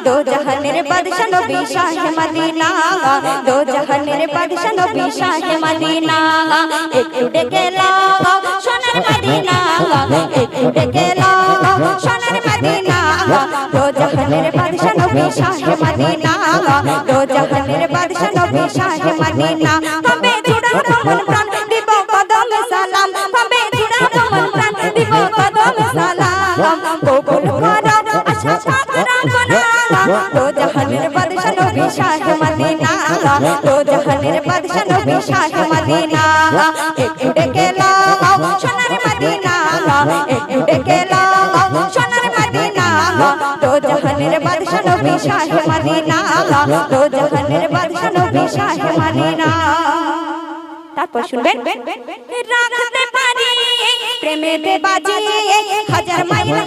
दो जहानेर बादशाह नबी शाह मदीना दो जहानेर बादशाह नबी शाह मदीना একটু ডেকে লাও সোনার মদিনা একটু ডেকে লাও সোনার মদিনা দো জাহানের বাদশা নবী শাহ মদিনা দো জাহানের বাদশা নবী শাহ মদিনা হবে জুড়ানো মন প্রাণ দিব কদম সালাম হবে জুড়ানো মন প্রাণ দিব কদম সালাম কবুল করো আশা পাকরা কোনা দো জাহানের বাদশা নবী শাহ মদিনা দো জাহানের বাদশা নবী শাহ মদিনা একটু ডেকে লাও সোনার মদিনা একটু ডেকে লাও সোনার মদিনা দো জাহানের বাদশা নবী শাহ মদিনা দো জাহানের বাদশা নবী শাহ মদিনা তারপর শুনবেন রাখতে পারি প্রেমেতে বাজি হাজার মাইল